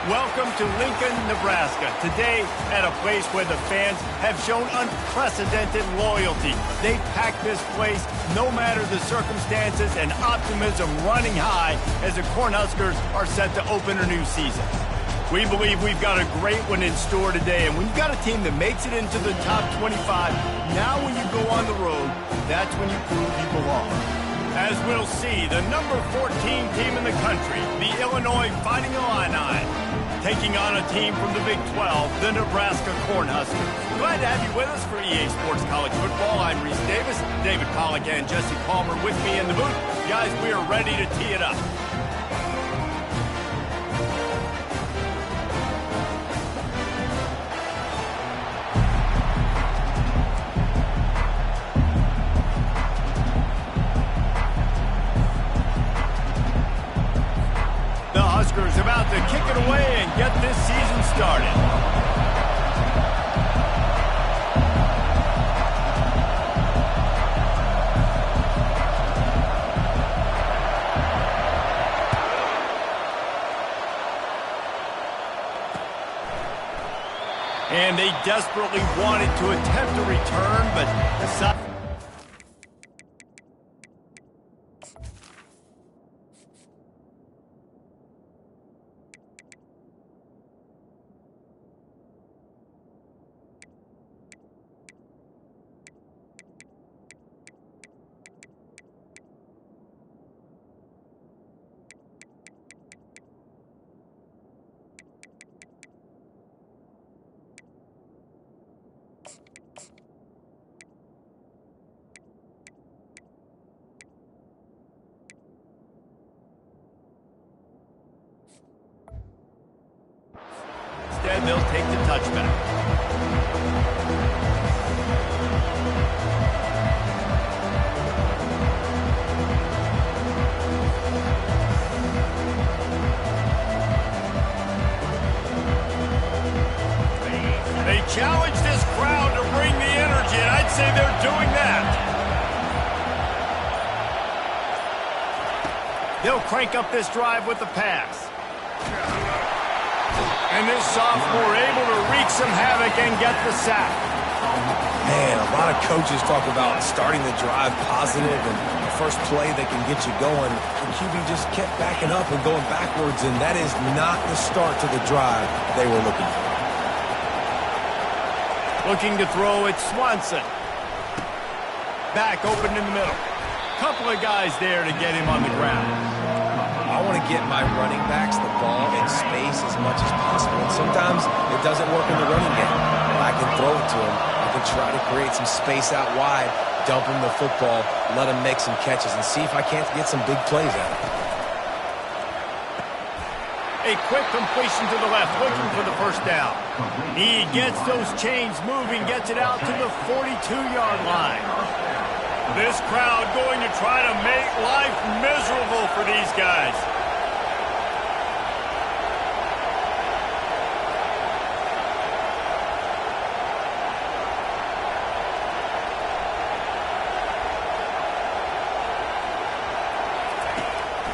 Welcome to Lincoln, Nebraska. Today, at a place where the fans have shown unprecedented loyalty. They pack this place no matter the circumstances, and optimism running high as the Cornhuskers are set to open a new season. We believe we've got a great one in store today, and when you've got a team that makes it into the top 25, now when you go on the road, that's when you prove you belong. As we'll see, the number 14 team in the country, the Illinois Fighting Illini, taking on a team from the Big 12, the Nebraska Cornhuskers. Glad to have you with us for EA Sports College Football. I'm Reese Davis, David Pollack and Jesse Palmer with me in the booth. Guys, we are ready to tee it up. Huskers about to kick it away and get this season started. And they desperately wanted to attempt a return, but decided. Instead, they'll take the touchback. They challenge this crowd to bring the energy, and I'd say they're doing that. They'll crank up this drive with the pass. And this sophomore able to wreak some havoc and get the sack. Man, a lot of coaches talk about starting the drive positive and the first play that can get you going. The QB just kept backing up and going backwards, and that is not the start to the drive they were looking for. Looking to throw, it's Swanson. Back open in the middle. Couple of guys there to get him on the ground. I want to get my running backs the ball in space as much as possible. And sometimes it doesn't work in the running game. But I can throw it to him. I can try to create some space out wide, dump him the football, let him make some catches, and see if I can't get some big plays out of it. A quick completion to the left, looking for the first down. He gets those chains moving, gets it out to the 42-yard line. This crowd going to try to make life miserable for these guys.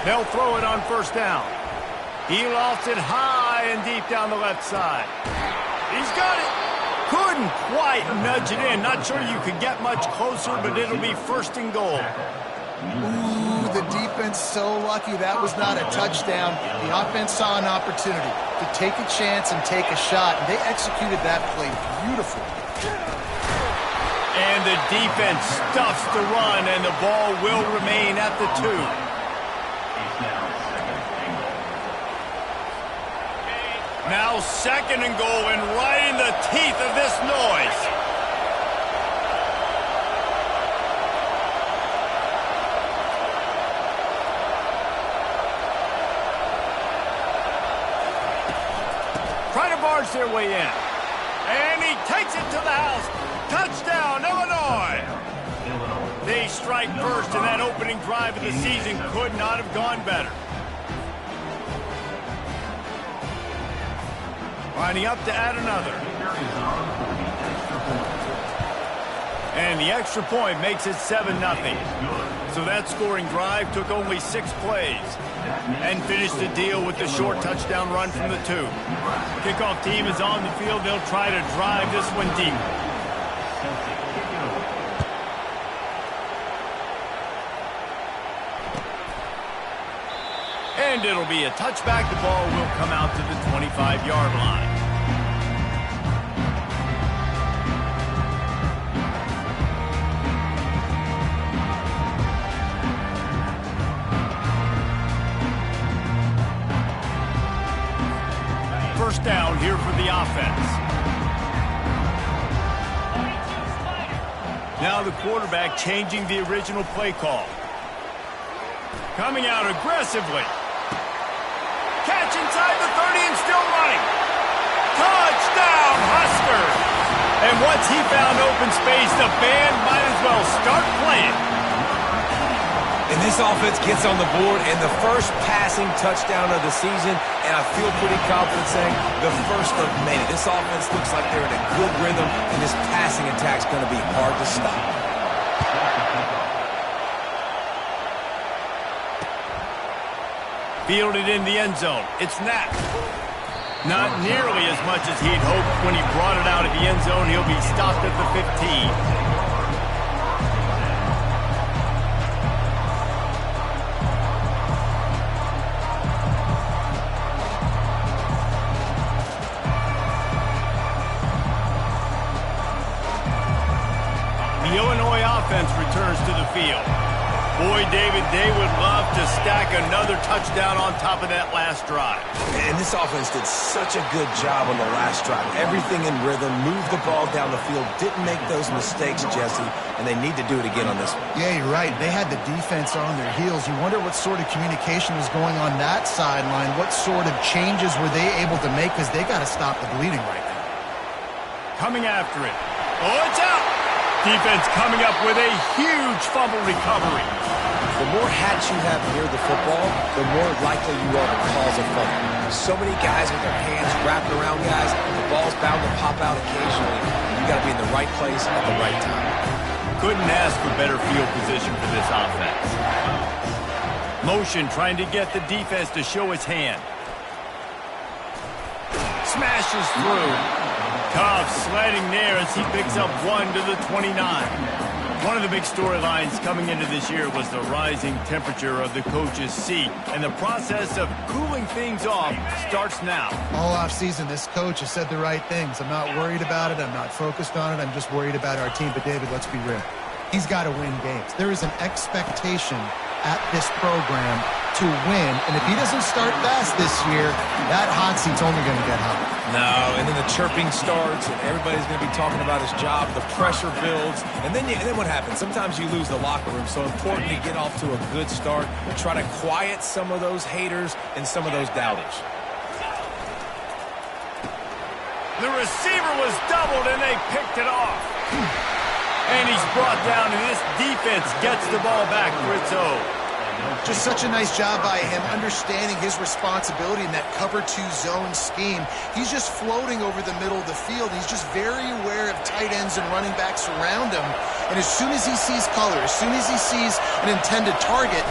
They'll throw it on first down. He lofts it high and deep down the left side. He's got it. Couldn't quite nudge it in. Not sure you could get much closer, but it'll be first and goal. Ooh, the defense so lucky that was not a touchdown. The offense saw an opportunity to take a chance and take a shot, and they executed that play beautifully. And the defense stuffs the run, and the ball will remain at the 2. Now second and goal, and right in the teeth of this noise. Try to barge their way in. And he takes it to the house. Touchdown, Illinois. They strike first, and that opening drive of the season could not have gone better. Lining up to add another. And the extra point makes it 7-0. So that scoring drive took only 6 plays and finished the deal with the short touchdown run from the 2. Kickoff team is on the field. They'll try to drive this one deep. And it'll be a touchback. The ball will come out to the 25-yard line. First down here for the offense. Now the quarterback changing the original play call. Coming out aggressively. Catch inside the 30 and still running. Touchdown, Huskers! And once he found open space, the band might as well start playing. And this offense gets on the board and the first passing touchdown of the season, and I feel pretty confident saying the first of many. This offense looks like they're in a good rhythm, and this passing attack's going to be hard to stop. Fielded in the end zone. It's Knapp. Not nearly as much as he'd hoped when he brought it out of the end zone. He'll be stopped at the 15. The Illinois offense returns to the field. Boy, David, they would love to stack another touchdown on top of that last drive. And this offense did such a good job on the last drive. Everything in rhythm, moved the ball down the field, didn't make those mistakes, Jesse, and they need to do it again on this one. Yeah, you're right. They had the defense on their heels. You wonder what sort of communication was going on that sideline. What sort of changes were they able to make, because they got to stop the bleeding right now. Coming after it. Oh, it's out! Defense coming up with a huge fumble recovery. The more hats you have near the football, the more likely you are to cause a fumble. So many guys with their hands wrapped around guys, the ball's bound to pop out occasionally. You got to be in the right place at the right time. Couldn't ask for better field position for this offense. Motion trying to get the defense to show his hand. Smashes through. Tough sledding there as he picks up 1 to the 29. One of the big storylines coming into this year was the rising temperature of the coach's seat, and the process of cooling things off starts now. All offseason, this coach has said the right things. I'm not worried about it. I'm not focused on it. I'm just worried about our team. But, David, let's be real. He's got to win games. There is an expectation at this program to win, and if he doesn't start fast this year, that hot seat's only going to get hot. No, and then the chirping starts, and everybody's going to be talking about his job. The pressure builds, and then what happens? Sometimes you lose the locker room, so important to get off to a good start and try to quiet some of those haters and some of those doubters. The receiver was doubled, and they picked it off. And he's brought down, and this defense gets the ball back for its own. Just such a nice job by him, understanding his responsibility in that cover 2 zone scheme. He's just floating over the middle of the field. He's just very aware of tight ends and running backs around him. And as soon as he sees color, as soon as he sees an intended target,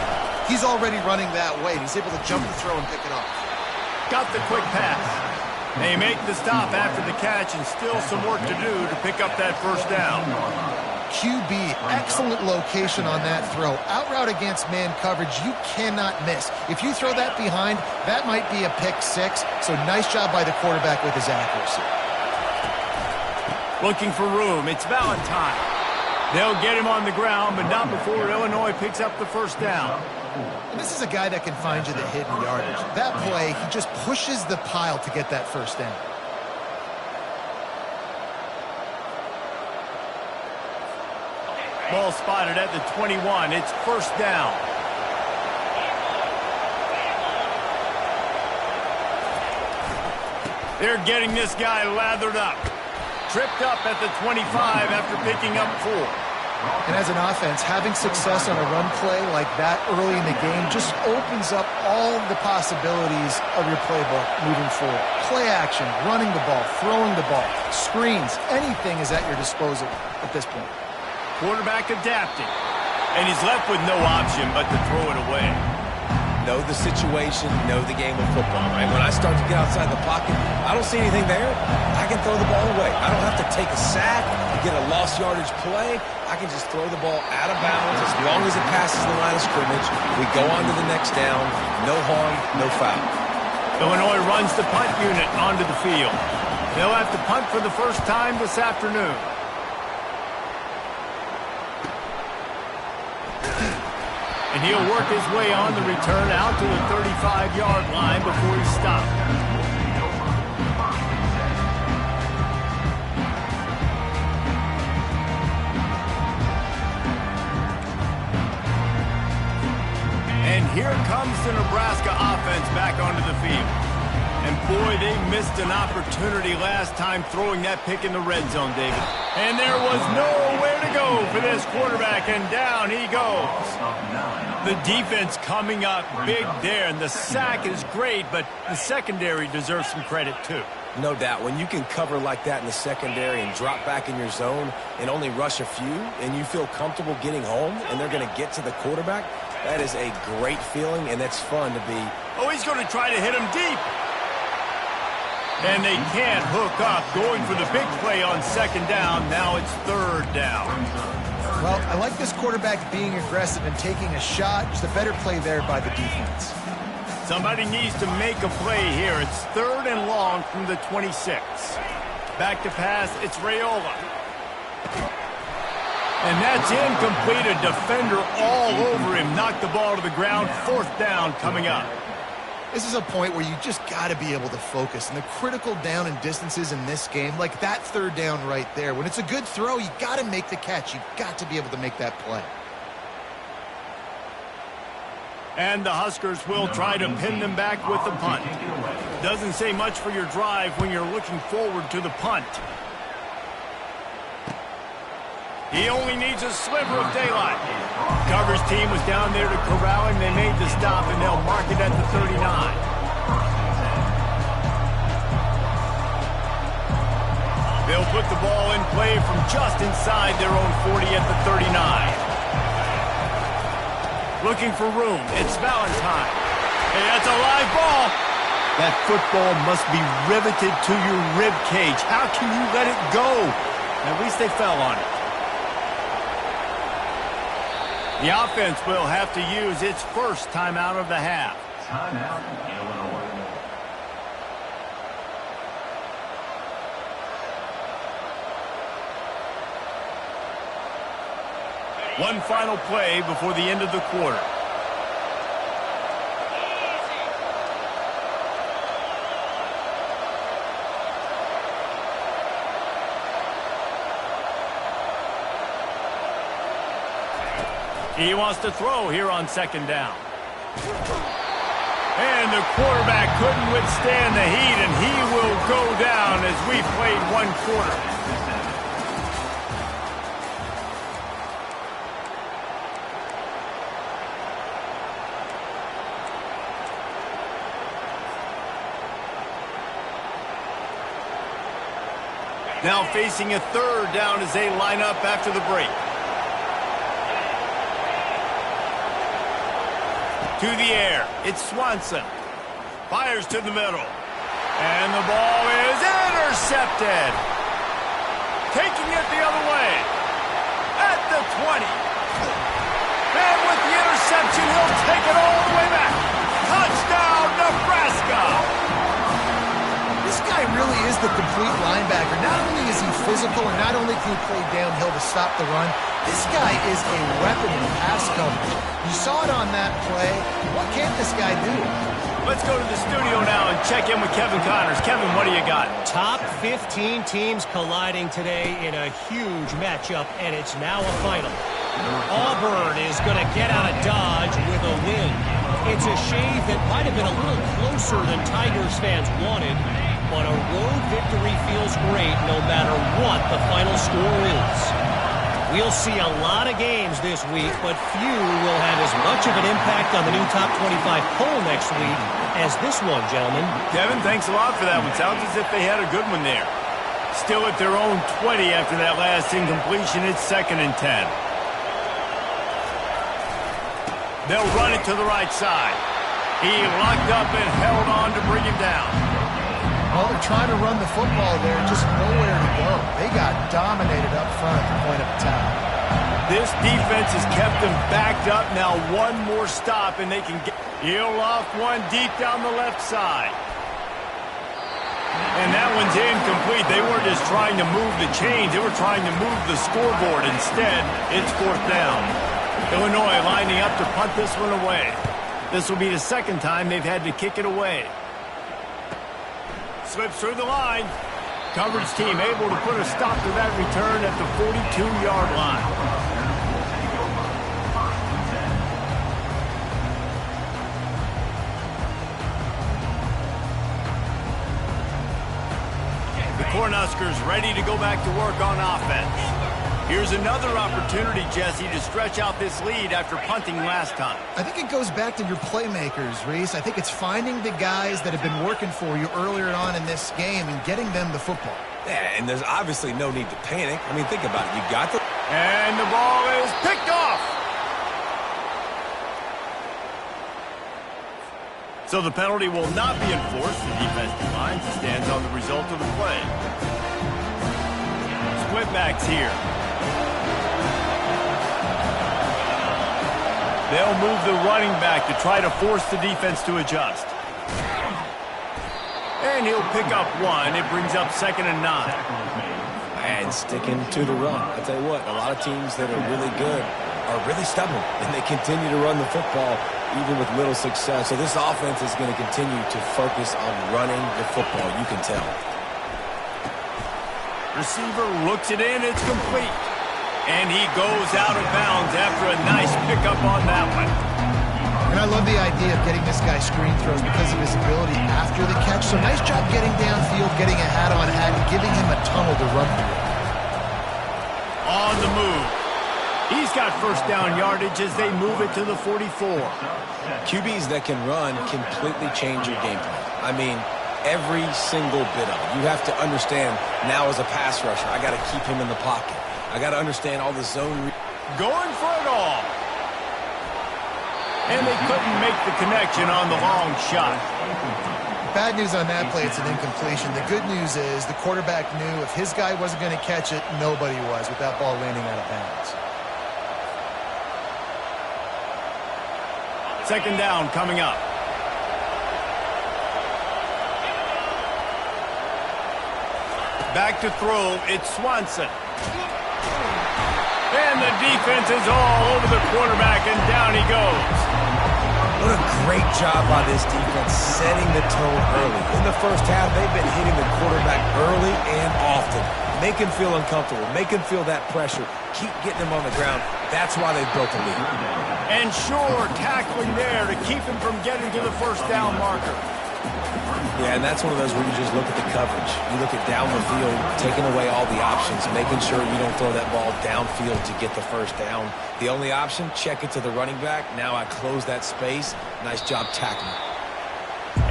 he's already running that way. He's able to jump the throw and pick it off. Got the quick pass. They make the stop after the catch, and still some work to do to pick up that first down. QB, excellent location on that throw. Out route against man coverage, you cannot miss. If you throw that behind, that might be a pick 6. So nice job by the quarterback with his accuracy. Looking for room. It's Valentine. They'll get him on the ground, but not before Illinois picks up the first down. And this is a guy that can find you the hidden yardage. That play, he just pushes the pile to get that first down. Ball spotted at the 21. It's first down. They're getting this guy lathered up. Tripped up at the 25 after picking up 4. And as an offense, having success on a run play like that early in the game just opens up all the possibilities of your playbook moving forward. Play action, running the ball, throwing the ball, screens, anything is at your disposal at this point. Quarterback adapting. And he's left with no option but to throw it away. Know the situation, know the game of football, right? When I start to get outside the pocket, I don't see anything there, I can throw the ball away. I don't have to take a sack, get a lost yardage play. I can just throw the ball out of bounds as long as it passes the line of scrimmage. We go on to the next down. No harm, no foul. Illinois runs the punt unit onto the field. They'll have to punt for the first time this afternoon. And he'll work his way on the return out to the 35-yard line before he stopped. And here comes the Nebraska offense back onto the field. And boy, they missed an opportunity last time throwing that pick in the red zone, David. And there was nowhere to go for this quarterback, and down he goes. The defense coming up big there, and the sack is great, but the secondary deserves some credit too. No doubt. When you can cover like that in the secondary and drop back in your zone and only rush a few, and you feel comfortable getting home, and they're going to get to the quarterback, that is a great feeling, and it's fun to be. Oh, he's going to try to hit him deep. And they can't hook up, going for the big play on second down. Now it's third down. Well, I like this quarterback being aggressive and taking a shot. Just a better play there by the defense. Somebody needs to make a play here. It's third and long from the 26. Back to pass, it's Raiola. And that's incomplete. A defender all over him. Knocked the ball to the ground. Fourth down coming up. This is a point where you just got to be able to focus. And the critical down and distances in this game, like that third down right there, when it's a good throw, you got to make the catch. You've got to be able to make that play. And the Huskers will try to pin them back with the punt. Doesn't say much for your drive when you're looking forward to the punt. He only needs a sliver of daylight. Coverage team was down there to corral him. They made the stop, and they'll mark it at the 39. They'll put the ball in play from just inside their own 40 at the 39. Looking for room. It's Valentine. Hey, that's a live ball. That football must be riveted to your rib cage. How can you let it go? At least they fell on it. The offense will have to use its first timeout of the half. Timeout, Illinois. One final play before the end of the quarter. He wants to throw here on second down. And the quarterback couldn't withstand the heat, and he will go down as we played one quarter. Now facing a third down as they line up after the break. To the air, it's Swanson. Fires to the middle. And the ball is intercepted. Taking it the other way. At the 20. And with the interception, he'll take it all the way back. Touchdown, Nebraska! This guy really is the complete linebacker. Not only is he physical, and not only can he play downhill to stop the run, this guy is a weapon in pass coverage. You saw it on that play. What can't this guy do? Let's go to the studio now and check in with Kevin Connors. Kevin, what do you got? Top 15 teams colliding today in a huge matchup, and it's now a final. Auburn is going to get out of Dodge with a win. It's a shave that might have been a little closer than Tigers fans wanted, but a road victory feels great no matter what the final score is. We'll see a lot of games this week, but few will have as much of an impact on the new top 25 poll next week as this one, gentlemen. Kevin, thanks a lot for that one. Sounds as if they had a good one there. Still at their own 20 after that last incompletion. It's 2nd and 10. They'll run it to the right side. He locked up and held on to bring him down. Well, they're trying to run the football there, just nowhere to go. They got dominated up front at the point of attack. This defense has kept them backed up. Now one more stop, and they can get... He'll off one deep down the left side. And that one's incomplete. They weren't just trying to move the chains. They were trying to move the scoreboard. Instead, it's 4th down. Illinois lining up to punt this one away. This will be the second time they've had to kick it away. Slips through the line. Coverage team able to put a stop to that return at the 42-yard line. Cornhuskers ready to go back to work on offense. Here's another opportunity, Jesse, to stretch out this lead after punting last time. I think it goes back to your playmakers, Reese. I think it's finding the guys that have been working for you earlier on in this game and getting them the football. Yeah, and there's obviously no need to panic. I mean, think about it. You got the... And the ball is picked off. So the penalty will not be enforced. The defensive line stands on the result of the play. Split backs here. They'll move the running back to try to force the defense to adjust. And he'll pick up one. It brings up 2nd and 9. And sticking to the run. I'll tell you what, a lot of teams that are really good are really stubborn, and they continue to run the football even with little success. So this offense is going to continue to focus on running the football. You can tell. Receiver looks it in. It's complete. And he goes out of bounds after a nice pickup on that one. And I love the idea of getting this guy screen throws because of his ability after the catch. So nice job getting downfield, getting a hat-on-hat, and giving him a tunnel to run through. On the move. He's got first down yardage as they move it to the 44. QBs that can run completely change your game plan. I mean, every single bit of it. You have to understand now as a pass rusher, I got to keep him in the pocket. I got to understand all the zone. Going for it all. And they couldn't make the connection on the long shot. Bad news on that play, it's an incompletion. The good news is the quarterback knew if his guy wasn't going to catch it, nobody was with that ball landing out of bounds. 2nd down coming up. Back to throw, it's Swanson. And the defense is all over the quarterback, and down he goes. What a great job by this defense setting the tone early. In the first half, they've been hitting the quarterback early and often. Make him feel uncomfortable. Make him feel that pressure. Keep getting him on the ground. That's why they've built a lead. And sure, tackling there to keep him from getting to the first down marker. Yeah, and that's one of those where you just look at the coverage. You look at down the field, taking away all the options, making sure you don't throw that ball downfield to get the first down. The only option, check it to the running back. Now I close that space. Nice job tackling.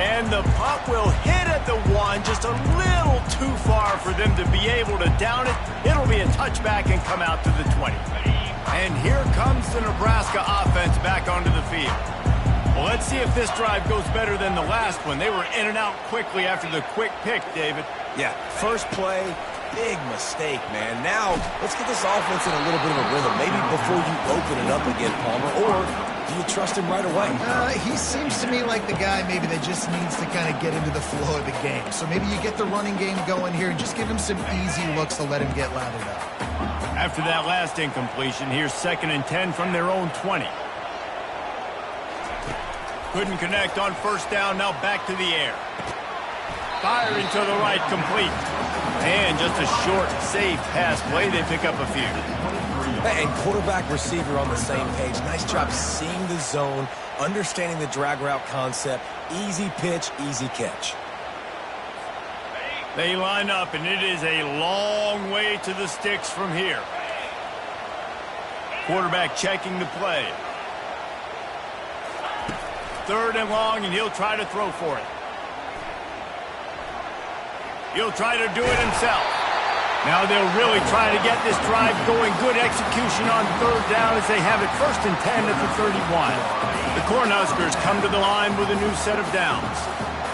And the punt will hit at the 1, just a little too far for them to be able to down it. It'll be a touchback and come out to the 20. And here comes the Nebraska offense back onto the field. Well, let's see if this drive goes better than the last one. They were in and out quickly after the quick pick, David. Yeah, first play, big mistake, man. Now, let's get this offense in a little bit of a rhythm. Maybe before you open it up again, Palmer, or do you trust him right away? He seems to me like the guy maybe that just needs to kind of get into the flow of the game. So maybe you get the running game going here and just give him some easy looks to let him get lathered up. After that last incompletion, here's 2nd and 10 from their own 20. Couldn't connect on first down, now back to the air. Firing to the right, complete. And just a short, safe pass play. They pick up a few. And quarterback receiver on the same page. Nice job seeing the zone, understanding the drag route concept. Easy pitch, easy catch. They line up, and it is a long way to the sticks from here. Quarterback checking the play. 3rd and long, and he'll try to throw for it. He'll try to do it himself. Now they'll really try to get this drive going. Good execution on third down as they have it 1st and 10 at the 31. The Cornhuskers come to the line with a new set of downs.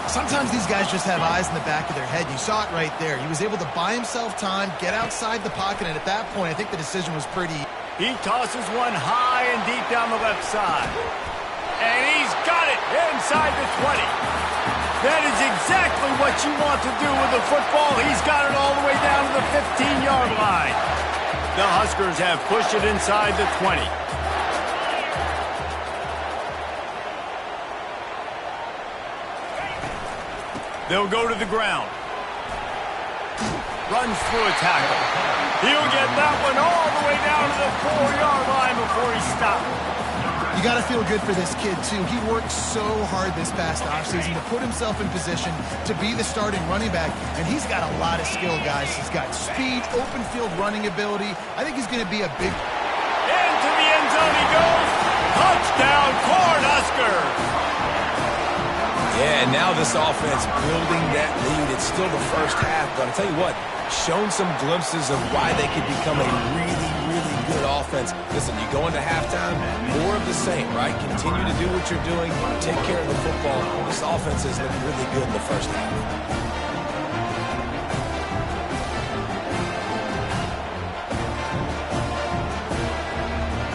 Sometimes these guys just have eyes in the back of their head. You saw it right there. He was able to buy himself time, get outside the pocket, and at that point, I think the decision was pretty. He tosses one high and deep down the left side. And he's got it inside the 20. That is exactly what you want to do with the football. He's got it all the way down to the 15-yard line. The Huskers have pushed it inside the 20. They'll go to the ground. Runs through a tackle. He'll get that one all the way down to the 4-yard line before he stops. You got to feel good for this kid, too. He worked so hard this past offseason to put himself in position to be the starting running back, and he's got a lot of skill, guys. He's got speed, open field running ability. I think he's going to be a big... Into the end zone he goes. Touchdown, Cornhuskers! Yeah, and now this offense building that lead. It's still the first half, but I'll tell you what, shown some glimpses of why they could become a really, really good offense. Listen, you go into halftime, more of the same, right? Continue to do what you're doing, take care of the football. This offense has looked really good in the first half.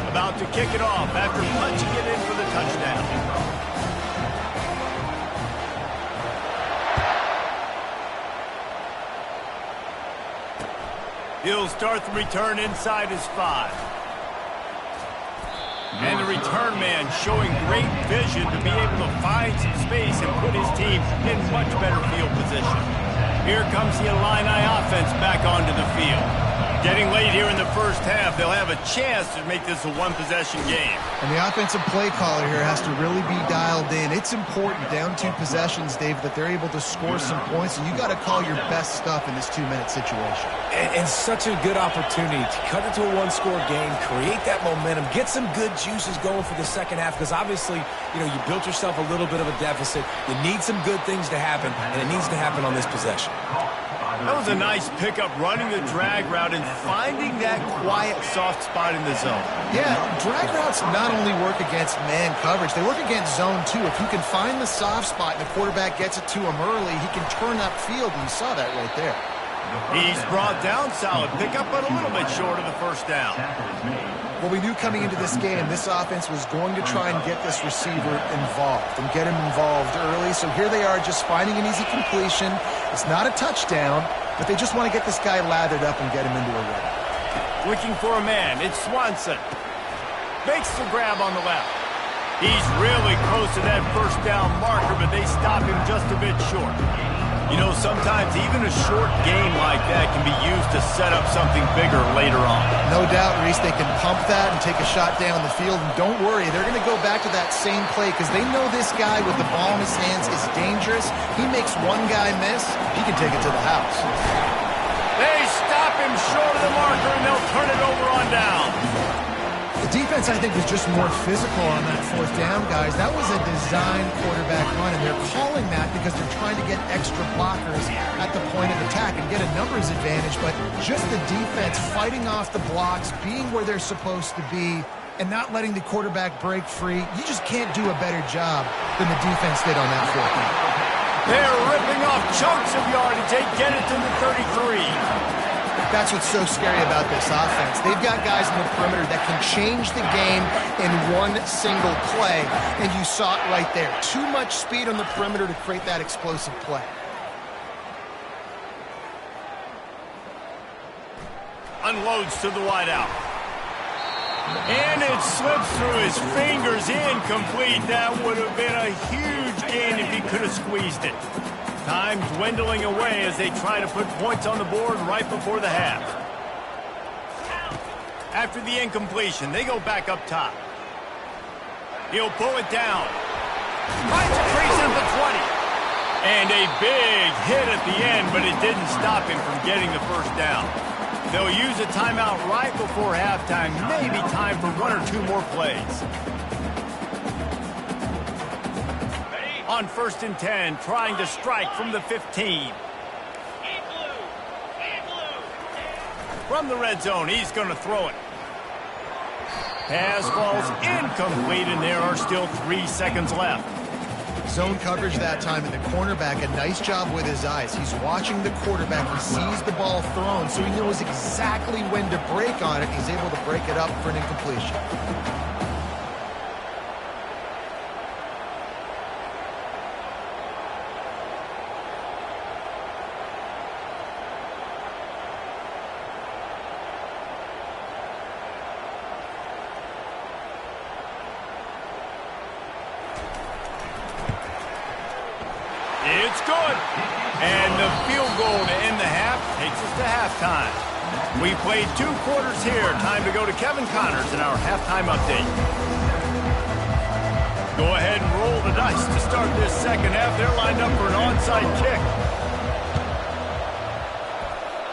About to kick it off after punching it in for the touchdown. He'll start the return inside his 5. And the return man showing great vision to be able to find some space and put his team in much better field position. Here comes the Illini offense back onto the field. Getting late here in the first half, they'll have a chance to make this a one-possession game. And the offensive play caller here has to really be dialed in. It's important, down 2 possessions, Dave, that they're able to score some points, and you got to call your best stuff in this 2-minute situation. And such a good opportunity to cut into a one-score game, create that momentum, get some good juices going for the second half, because obviously, you built yourself a little bit of a deficit. You need some good things to happen, and it needs to happen on this possession. That was a nice pickup, running the drag route and finding that quiet, soft spot in the zone. Yeah, drag routes not only work against man coverage, they work against zone too. If you can find the soft spot and the quarterback gets it to him early, he can turn upfield, and you saw that right there. He's brought down solid pickup, but a little bit short of the first down. Well, we knew coming into this game, this offense was going to try and get this receiver involved and get him involved early. So here they are just finding an easy completion. It's not a touchdown, but they just want to get this guy lathered up and get him into a run. Looking for a man. It's Swanson. Makes the grab on the left. He's really close to that first down marker, but they stop him just a bit short. Sometimes even a short game like that can be used to set up something bigger later on. No doubt, Reese, they can pump that and take a shot down the field. And don't worry, they're going to go back to that same play because they know this guy with the ball in his hands is dangerous. He makes one guy miss, he can take it to the house. They stop him short of the marker, and they'll turn it over on down. The defense, I think, was just more physical on that 4th down, guys. That was a designed quarterback run, and they're calling that because they're trying to get extra blockers at the point of attack and get a numbers advantage, but just the defense fighting off the blocks, being where they're supposed to be, and not letting the quarterback break free. You just can't do a better job than the defense did on that 4th down. They're ripping off chunks of yardage. They get it to the 33. That's what's so scary about this offense. They've got guys in the perimeter that can change the game in one single play, and you saw it right there. Too much speed on the perimeter to create that explosive play. Unloads to the wideout. And it slips through his fingers, incomplete. That would have been a huge gain if he could have squeezed it. Time dwindling away as they try to put points on the board right before the half. After the incompletion, they go back up top. He'll pull it down. Finds a crease at the 20. And a big hit at the end, but it didn't stop him from getting the first down. They'll use a timeout right before halftime. Maybe time for 1 or 2 more plays. On 1st and 10, trying to strike from the 15. From the red zone, he's going to throw it. Pass falls incomplete, and there are still 3 seconds left. Zone coverage that time, and the cornerback, a nice job with his eyes. He's watching the quarterback. He sees the ball thrown, so he knows exactly when to break on it. He's able to break it up for an incompletion. It's good. And the field goal to end the half takes us to halftime. We played 2 quarters here. Time to go to Kevin Connors in our halftime update. Go ahead and roll the dice to start this second half. They're lined up for an onside kick.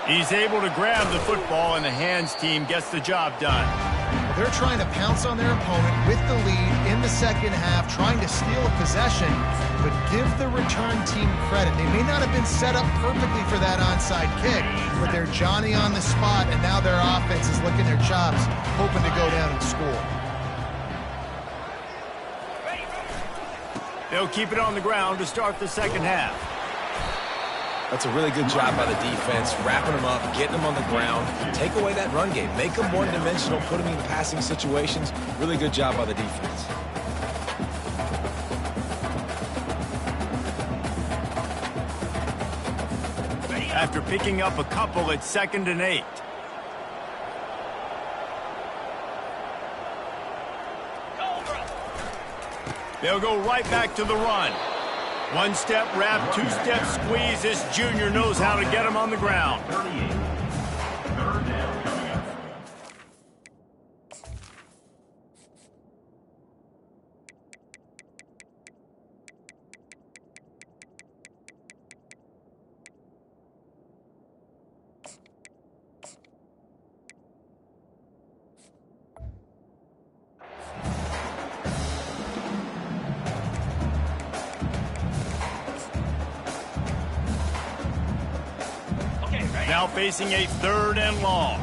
He's able to grab the football, and the hands team gets the job done. They're trying to pounce on their opponent with the lead in the second half, trying to steal a possession, but give the return team credit. They may not have been set up perfectly for that onside kick, but they're Johnny on the spot, and now their offense is licking their chops, hoping to go down and score. They'll keep it on the ground to start the second half. That's a really good job by the defense, wrapping them up, getting them on the ground. Take away that run game. Make them one-dimensional, put them in passing situations. Really good job by the defense. After picking up a couple, it's 2nd and 8. They'll go right back to the run. 1-step wrap, 2-step squeeze. This junior knows how to get him on the ground. 38. Third down coming up. Now facing a 3rd and long.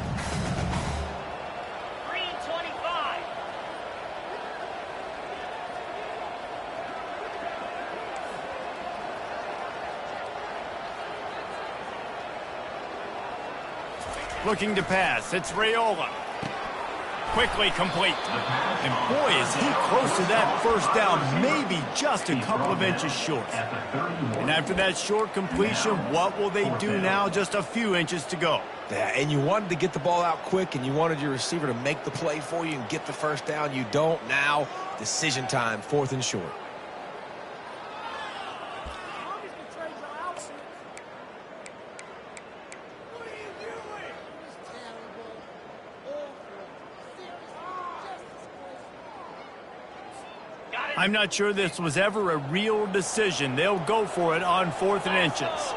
Green 25. Looking to pass. It's Raiola. Quickly complete. And boy, is he close to that first down, maybe just a couple of inches short. And after that short completion, what will they do now? Just a few inches to go. Yeah, and you wanted to get the ball out quick, and you wanted your receiver to make the play for you and get the first down. You don't now. Decision time, 4th and short. I'm not sure this was ever a real decision. They'll go for it on 4th and inches.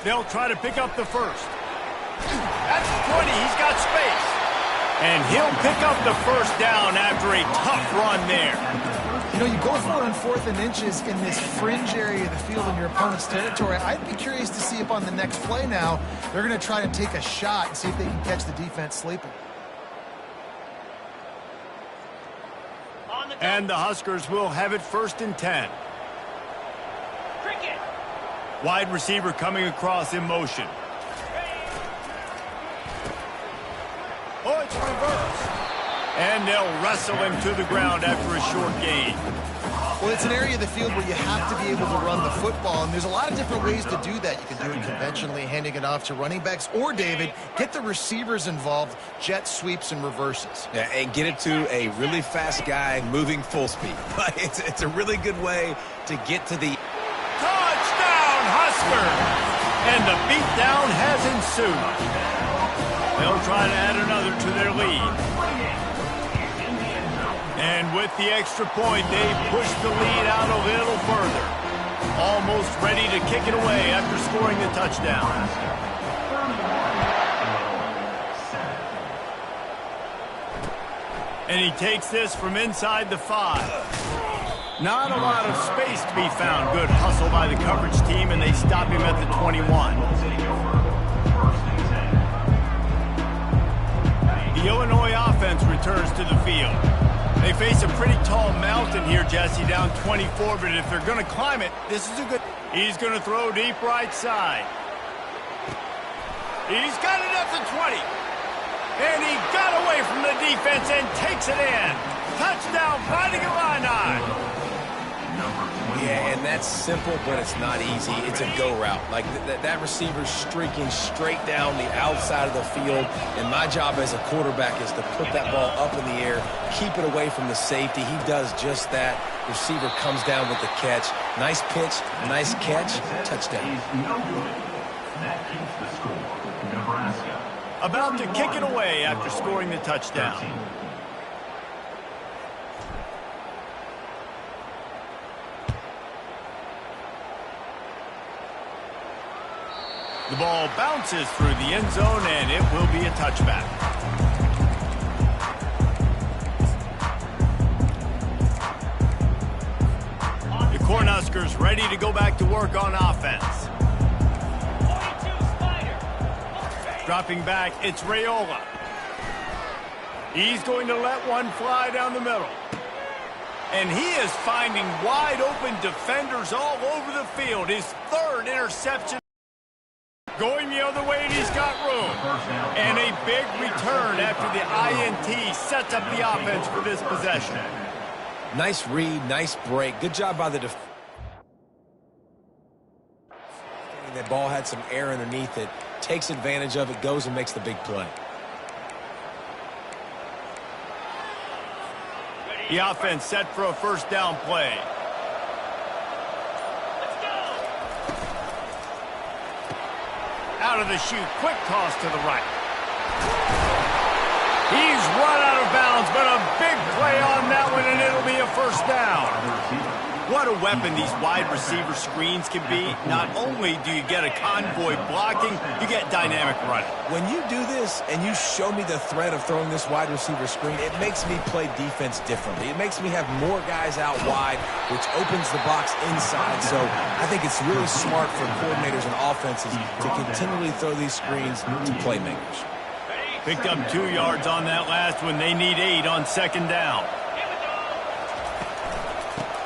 They'll try to pick up the first. That's 20. He's got space. And he'll pick up the first down after a tough run there. You know, you go for it on 4th and inches in this fringe area of the field in your opponent's territory. I'd be curious to see if on the next play now, they're going to try to take a shot and see if they can catch the defense sleeping. And the Huskers will have it 1st and 10. Cricket. Wide receiver coming across in motion. Oh, it's reversed. And they'll wrestle him to the ground after a short gain. Well, it's an area of the field where you have to be able to run the football, and there's a lot of different ways to do that. You can do it conventionally, handing it off to running backs, or, David, get the receivers involved, jet sweeps and reverses. Yeah, and get it to a really fast guy moving full speed. It's a really good way to get to the... Touchdown, Huskers! And the beatdown has ensued. They'll try to add another to their lead. And with the extra point, they push the lead out a little further. Almost ready to kick it away after scoring the touchdown. And he takes this from inside the 5. Not a lot of space to be found. Good hustle by the coverage team, and they stop him at the 21. The Illinois offense returns to the field. They face a pretty tall mountain here, Jesse, down 24, but if they're going to climb it, this is a good... He's going to throw deep right side. He's got it at the 20. And he got away from the defense and takes it in. Touchdown, Fighting Illini. Yeah, and that's simple, but it's not easy. It's a go route. Like, that receiver's streaking straight down the outside of the field, and my job as a quarterback is to put that ball up in the air, keep it away from the safety. He does just that. Receiver comes down with the catch. Nice pitch, nice catch, touchdown. That keeps the score. Nebraska. About to kick it away after scoring the touchdown. The ball bounces through the end zone, and it will be a touchback. The Cornhuskers ready to go back to work on offense. Dropping back, it's Raiola. He's going to let one fly down the middle. And he is finding wide open defenders all over the field. His third interception. Going the other way, and he's got room. And a big return after the INT sets up the offense for this possession. Nice read, nice break. Good job by the defense. That ball had some air underneath it. Takes advantage of it, goes and makes the big play. The offense set for a first down play. Out of the chute, quick toss to the right. He's run out of bounds, but a big play on that one, and it'll be a first down. What a weapon these wide receiver screens can be. Not only do you get a convoy blocking, you get dynamic running. When you do this and you show me the threat of throwing this wide receiver screen, it makes me play defense differently. It makes me have more guys out wide, which opens the box inside. So I think it's really smart for coordinators and offenses to continually throw these screens to playmakers. Picked up 2 yards on that last one. They need 8 on second down.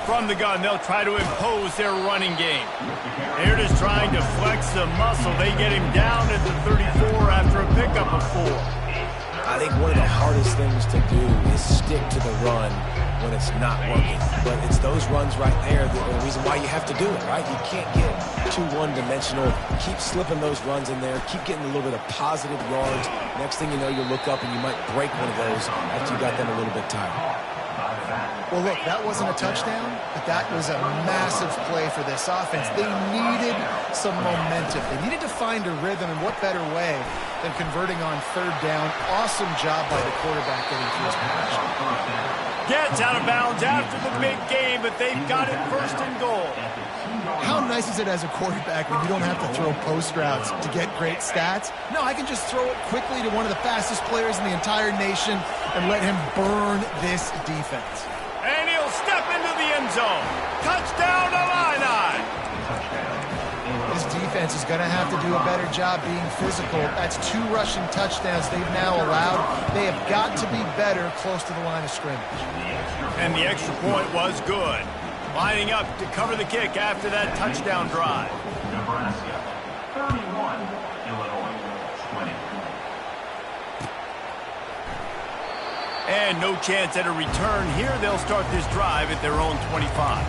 From the gun, they'll try to impose their running game. They're just trying to flex the muscle. They get him down at the 34 after a pickup of 4. I think one of the hardest things to do is stick to the run when it's not working. But it's those runs right there that are the reason why you have to do it, right? You can't get too one-dimensional. Keep slipping those runs in there. Keep getting a little bit of positive yards. Next thing you know, you look up and you might break one of those after you got them a little bit tired. Well, look, that wasn't a touchdown, but that was a massive play for this offense. They needed some momentum. They needed to find a rhythm, and what better way than converting on third down. Awesome job by the quarterback getting to his position. Gets out of bounds after the big game, but they've got it first and goal. How nice is it as a quarterback when you don't have to throw post routes to get great stats? No, I can just throw it quickly to one of the fastest players in the entire nation and let him burn this defense. And he'll step into the end zone. Touchdown, Illini! This defense is going to have to do a better job being physical. That's 2 rushing touchdowns they've now allowed. They have got to be better close to the line of scrimmage. And the extra point was good. Lining up to cover the kick after that touchdown drive. Nebraska 31, Illinois 20. And no chance at a return here. They'll start this drive at their own 25.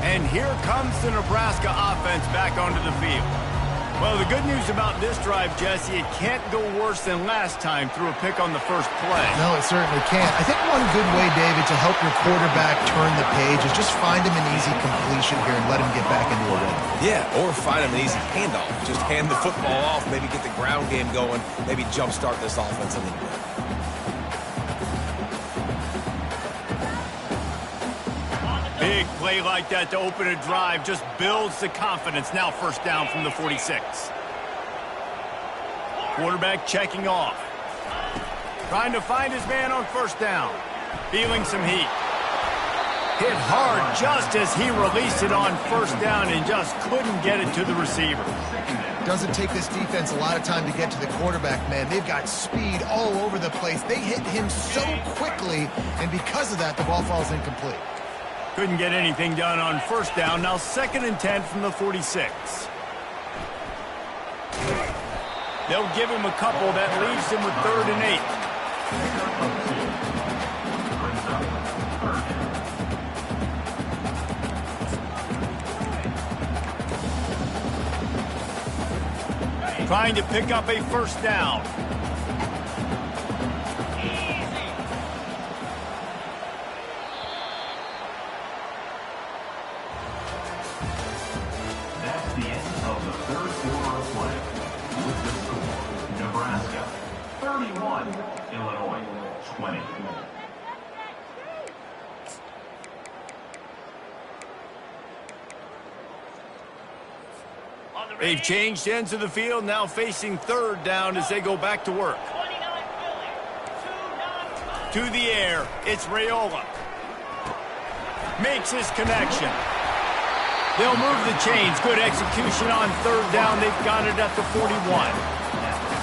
And here comes the Nebraska offense back onto the field. Well, the good news about this drive, Jesse, it can't go worse than last time through a pick on the first play. No, it certainly can't. I think one good way, David, to help your quarterback turn the page is just find him an easy completion here and let him get back into a rhythm. Yeah, or find him an easy handoff. Just hand the football off, maybe get the ground game going, maybe jumpstart this offense a little bit. Big play like that to open a drive just builds the confidence. Now first down from the 46. Quarterback checking off. Trying to find his man on first down. Feeling some heat. Hit hard just as he released it on first down and just couldn't get it to the receiver. Doesn't take this defense a lot of time to get to the quarterback, man. They've got speed all over the place. They hit him so quickly, and because of that, the ball falls incomplete. Couldn't get anything done on first down. Now 2nd and 10 from the 46. They'll give him a couple. That leaves him with 3rd and 8. Trying to pick up a first down. That's the end of the 3rd quarter of play. With the score, Nebraska 31, Illinois 20. They've changed ends of the field, now facing 3rd down as they go back to work. To the air, it's Raiola. Makes his connection. They'll move the chains. Good execution on 3rd down. They've got it at the 41.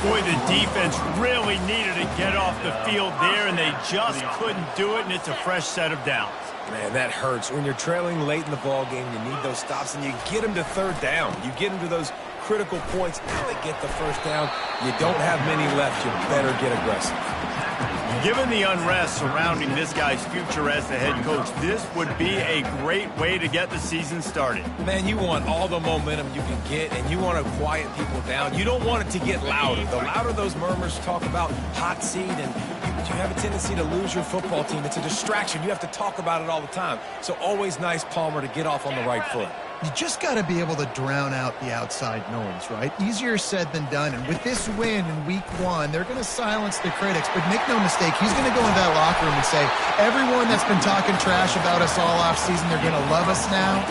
Boy, the defense really needed to get off the field there, and they just couldn't do it, and it's a fresh set of downs. Man, that hurts. When you're trailing late in the ball game, you need those stops, and you get them to 3rd down. You get them to those critical points. Now they get the first down. You don't have many left. You better get aggressive. Given the unrest surrounding this guy's future as the head coach, this would be a great way to get the season started. Man, you want all the momentum you can get, and you want to quiet people down. You don't want it to get louder. The louder those murmurs talk about hot seat, and you have a tendency to lose your football team. It's a distraction. You have to talk about it all the time. So always nice, Palmer, to get off on the right foot. You just got to be able to drown out the outside noise, right? Easier said than done. And with this win in week 1, they're going to silence the critics. But make no mistake, he's going to go into that locker room and say, everyone that's been talking trash about us all offseason, they're going to love us now.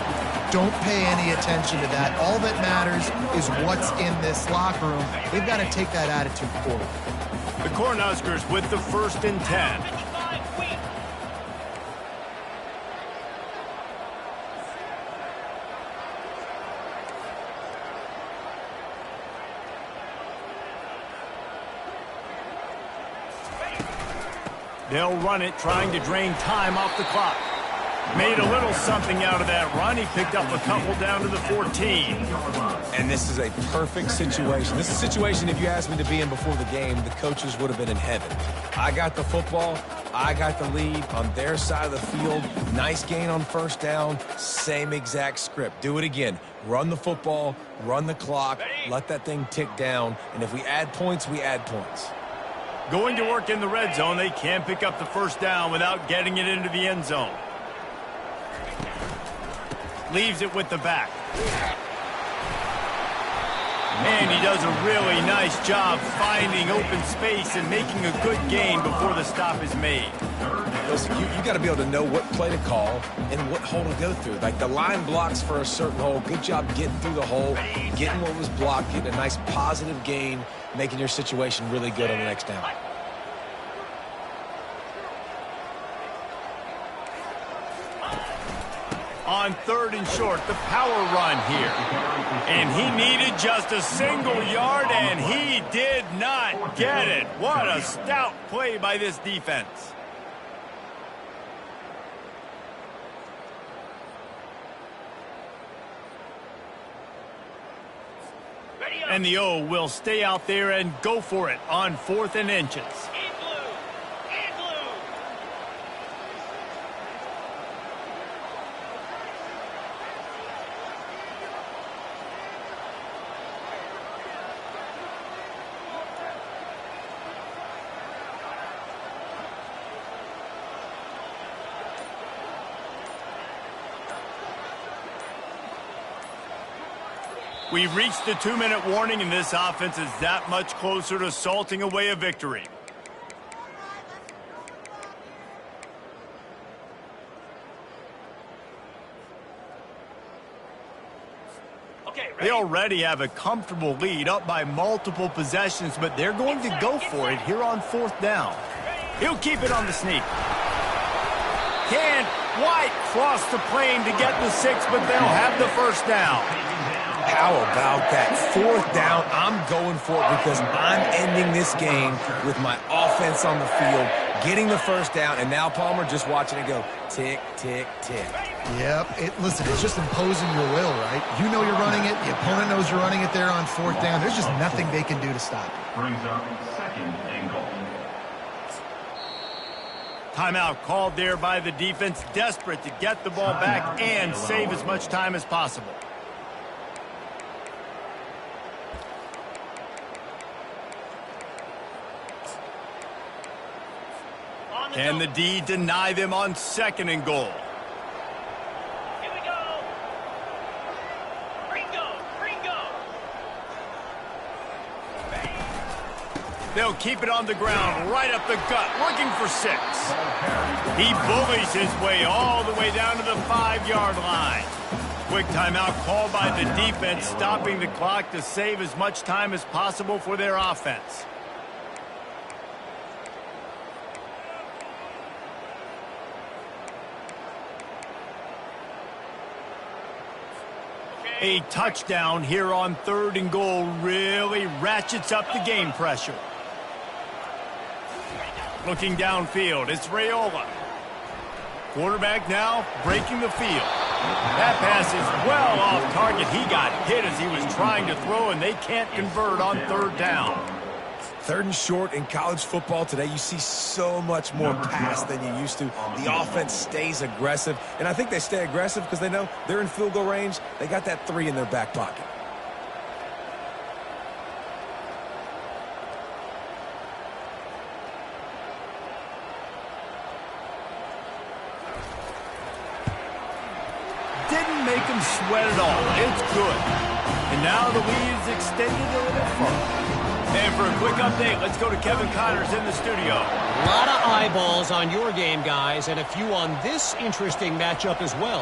Don't pay any attention to that. All that matters is what's in this locker room. They've got to take that attitude forward. The Cornhuskers with the 1st and 10. They'll run it, trying to drain time off the clock. Made a little something out of that run. He picked up a couple down to the 14. And this is a perfect situation. This is a situation, if you asked me to be in before the game, the coaches would have been in heaven. I got the football. I got the lead on their side of the field. Nice gain on first down. Same exact script. Do it again. Run the football, run the clock, let that thing tick down. And if we add points, we add points. Going to work in the red zone. They can't pick up the first down without getting it into the end zone. Leaves it with the back. And he does a really nice job finding open space and making a good gain before the stop is made. Listen, you got to be able to know what play to call and what hole to go through. Like the line blocks for a certain hole. Good job getting through the hole, getting what was blocked, getting a nice positive gain, making your situation really good on the next down. On 3rd and short, the power run here. And he needed just a single yard, and he did not get it. What a stout play by this defense. And the O will stay out there and go for it on 4th and inches. We've reached the 2-minute warning, and this offense is that much closer to salting away a victory. They already have a comfortable lead up by multiple possessions, but they're going to go for it here on 4th down. He'll keep it on the sneak. Can White cross the plane to get the 6, but they'll have the 1st down. How about that 4th down? I'm going for it because I'm ending this game with my offense on the field, getting the 1st down, and now Palmer just watching it go tick, tick, tick. Yep. Listen, it's just imposing your will, right? You know you're running it. The opponent knows you're running it there on 4th down. There's just nothing they can do to stop it. Brings up 2nd and goal. Timeout called there by the defense, desperate to get the ball back and save as much time as possible. Can the D deny them on 2nd and goal? Here we go. Ringo. They'll keep it on the ground, right up the gut, looking for 6. He bullies his way all the way down to the 5-yard line. Quick timeout called by the defense, stopping the clock to save as much time as possible for their offense. A touchdown here on 3rd and goal really ratchets up the game pressure. Looking downfield, it's Raiola. Quarterback now breaking the field. That pass is well off target. He got hit as he was trying to throw, and they can't convert on 3rd down. 3rd and short in college football today, you see so much more pass than you used to. The offense stays aggressive, and I think they stay aggressive because they know they're in field goal range. They got that 3 in their back pocket. Didn't make him sweat at all. It's good. And now the lead is extended a little further. And for a quick update, let's go to Kevin Connors in the studio. A lot of eyeballs on your game, guys, and a few on this interesting matchup as well.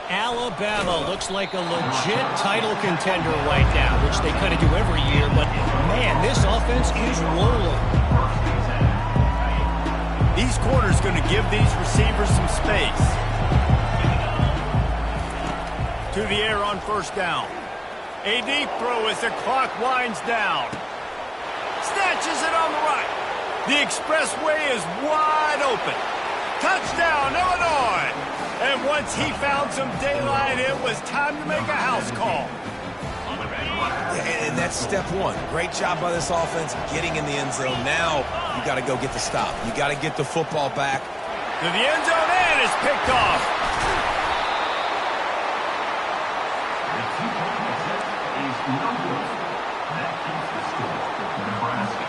Alabama looks like a legit title contender right now, which they kind of do every year, but man, this offense is rolling. These corners going to give these receivers some space. To the air on 1st down. A deep throw as the clock winds down. Snatches it on the right. The expressway is wide open. Touchdown, Illinois! And once he found some daylight, it was time to make a house call. And that's step 1. Great job by this offense getting in the end zone. Now you got to go get the stop. You got to get the football back. To the end zone, and it's picked off. The 2-point attempt is no good. That keeps the score. Nebraska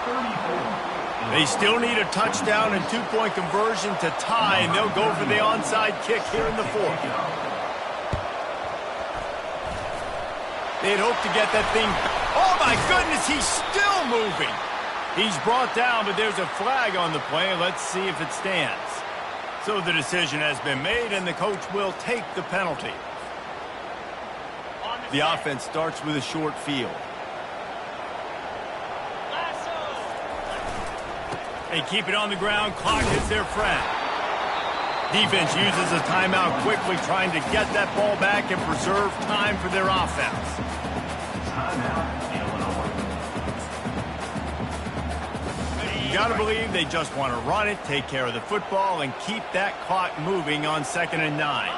34. They still need a touchdown and 2-point conversion to tie, and they'll go for the onside kick here in the 4th. They'd hope to get that thing. Oh, my goodness, he's still moving. He's brought down, but there's a flag on the play. Let's see if it stands. So the decision has been made, and the coach will take the penalty. The offense starts with a short field. They keep it on the ground. Clock is their friend. Defense uses a timeout quickly, trying to get that ball back and preserve time for their offense. You got to believe they just want to run it, take care of the football, and keep that clock moving on 2nd and 9.